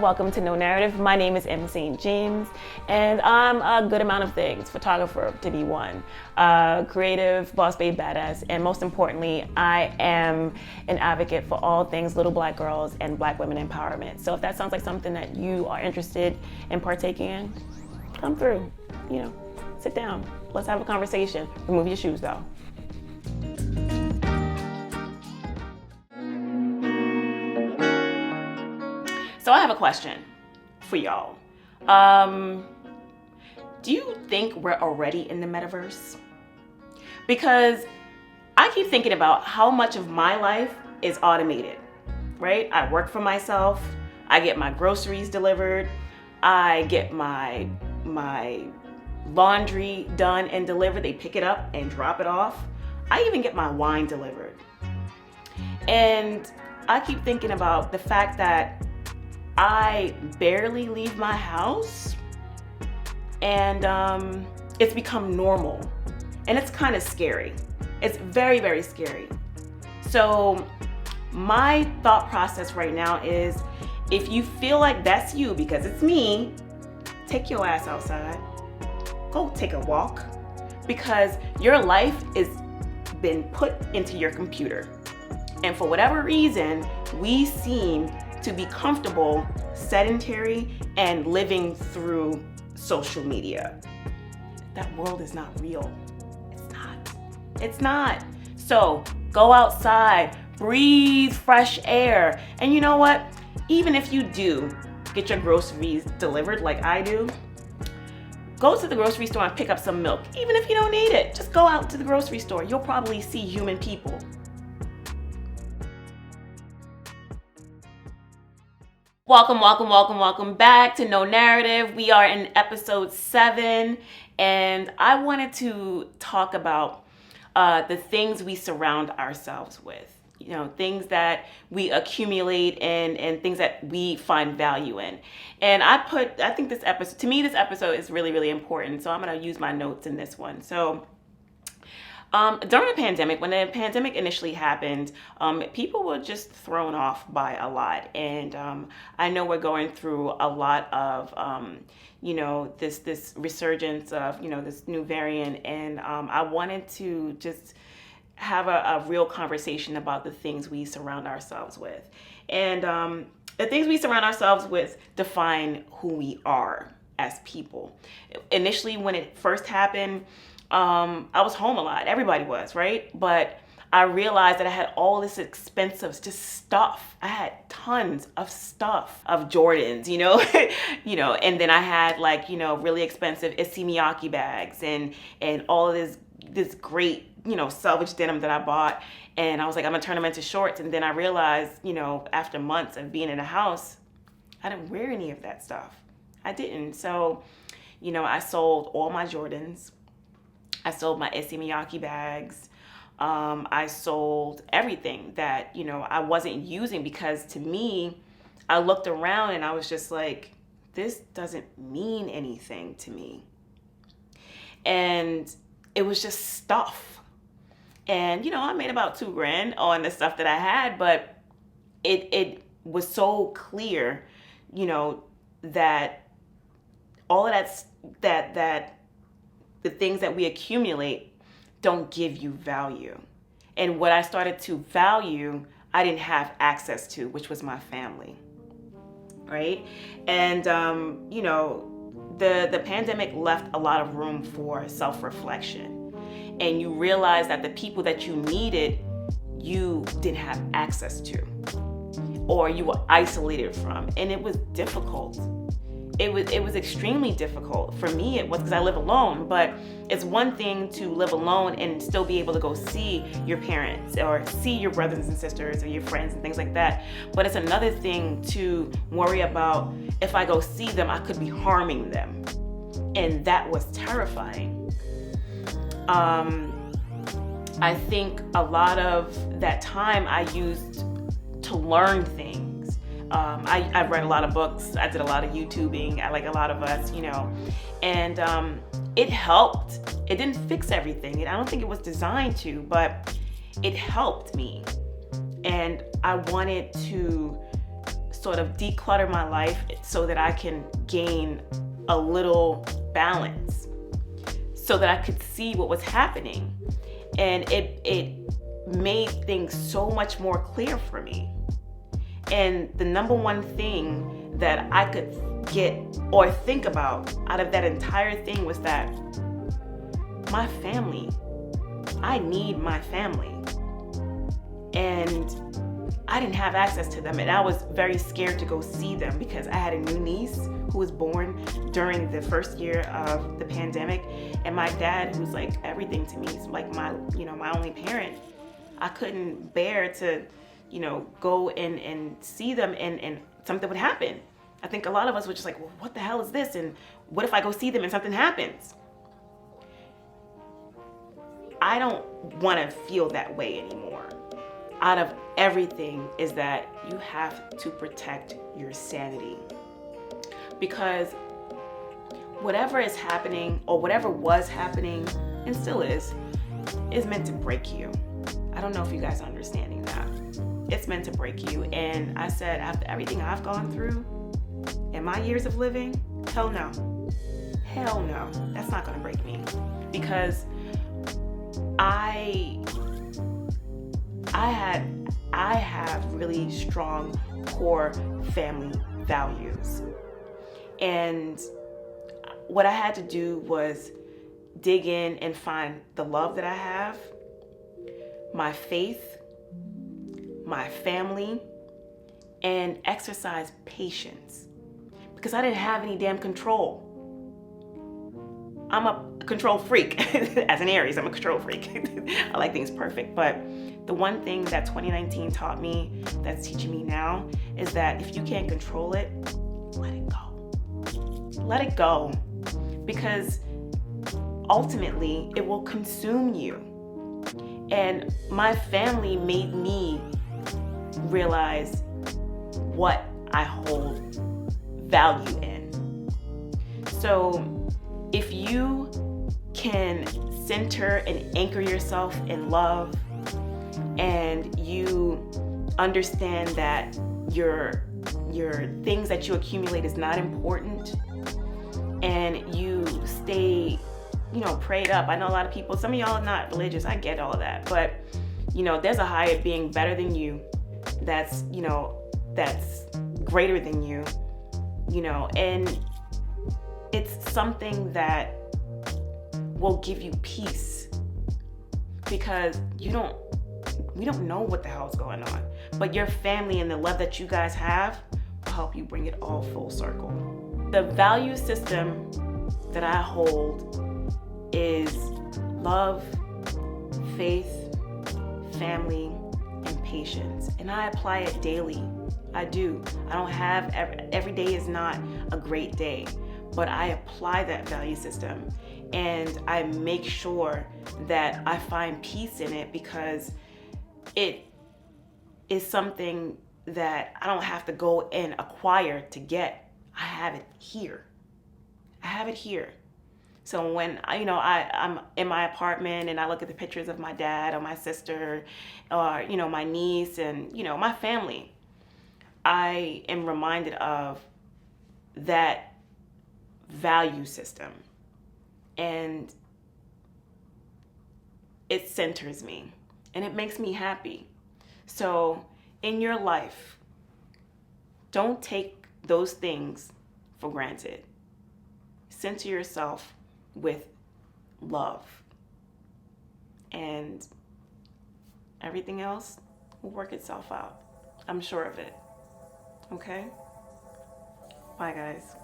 welcome to No Narrative. My name is M. St. James, and I'm a good amount of things. Photographer, to be one, creative, boss babe, badass, and most importantly, I am an advocate for all things little black girls and black women empowerment. So if that sounds like something that you are interested in partaking in, come through, sit down. Let's have a conversation. Remove your shoes though. So I have a question for y'all. Do you think we're already in the metaverse? Because I keep thinking about how much of my life is automated, right? I work for myself. I get my groceries delivered. I get my laundry done and delivered. They pick it up and drop it off. I even get my wine delivered. And I keep thinking about the fact that I barely leave my house, and it's become normal, and it's kind of scary. It's very, very scary. So my thought process right now is, if you feel like that's you, because it's me, take your ass outside, go take a walk, because your life is been put into your computer. And for whatever reason, we seem to be comfortable, sedentary, and living through social media. That world is not real. It's not. So go outside, breathe fresh air. And you know what? Even if you do get your groceries delivered like I do, go to the grocery store and pick up some milk. Even if you don't need it, just go out to the grocery store. You'll probably see human people. Welcome back to No Narrative. We are in episode 7, and I wanted to talk about the things we surround ourselves with. Things that we accumulate and things that we find value in. And I think this episode is really, really important. So I'm going to use my notes in this one. So during the pandemic, when the pandemic initially happened, people were just thrown off by a lot. And I know we're going through a lot of, this resurgence of, this new variant. And I wanted to just have a real conversation about the things we surround ourselves with. And the things we surround ourselves with define who we are as people. Initially, when it first happened, I was home a lot. Everybody was, right? But I realized that I had all this expensive just stuff. I had tons of stuff, of Jordans, and then I had really expensive Issey Miyake bags and all of this great, salvage denim that I bought. And I was like, I'm gonna turn them into shorts. And then I realized, after months of being in the house, I didn't wear any of that stuff. I didn't. So, I sold all my Jordans. I sold my Issey Miyake bags. I sold everything that, I wasn't using, because to me, I looked around and I was just like, this doesn't mean anything to me. And it was just stuff. And, I made about $2,000 on the stuff that I had, but it was so clear, that all of that the things that we accumulate don't give you value. And what I started to value, I didn't have access to, which was my family, right? And, the pandemic left a lot of room for self-reflection. And you realize that the people that you needed, you didn't have access to, or you were isolated from. And it was difficult. It was extremely difficult. For me, it was, because I live alone, but it's one thing to live alone and still be able to go see your parents or see your brothers and sisters or your friends and things like that. But it's another thing to worry about, if I go see them, I could be harming them. And that was terrifying. I think a lot of that time I used to learn things. I read a lot of books. I did a lot of YouTubing, like a lot of us, and it helped. It didn't fix everything. I don't think it was designed to, but it helped me. And I wanted to sort of declutter my life so that I can gain a little balance, so that I could see what was happening. And it made things so much more clear for me. And the number one thing that I could get or think about out of that entire thing was that my family, I need my family. And I didn't have access to them, and I was very scared to go see them because I had a new niece who was born during the first year of the pandemic, and my dad, who's like everything to me, is like my only parent. I couldn't bear to, go and see them and something would happen. I think a lot of us were just like, well, what the hell is this? And what if I go see them and something happens? I don't want to feel that way anymore. Out of everything is that you have to protect your sanity, because whatever is happening, or whatever was happening and still is meant to break you. I don't know if you guys are understanding that. It's meant to break you. And I said, after everything I've gone through in my years of living, hell no, that's not gonna break me, because I have really strong core family values. And what I had to do was dig in and find the love that I have, my faith, my family, and exercise patience, because I didn't have any damn control. I'm a control freak. As an Aries, I'm a control freak. I like things perfect. But the one thing that 2019 taught me, that's teaching me now, is that if you can't control it, let it go. Let it go. Because ultimately, it will consume you. And my family made me realize what I hold value in. So if you can center and anchor yourself in love, and you understand that your things that you accumulate is not important, and you stay, prayed up. I know a lot of people, some of y'all are not religious, I get all of that, but there's a higher being better than you, that's greater than you, and it's something that will give you peace, because we don't know what the hell's going on, but your family and the love that you guys have will help you bring it all full circle. The value system that I hold is love, faith, family, and patience, and I apply it daily. I do. I don't have every day is not a great day, but I apply that value system, and I make sure that I find peace in it, because it is something that I don't have to go and acquire to get. I have it here. So when I'm in my apartment and I look at the pictures of my dad or my sister or my niece and my family, I am reminded of that value system, and it centers me and it makes me happy. So in your life, don't take those things for granted. Center yourself with love, and everything else will work itself out. I'm sure of it. Okay? Bye, guys.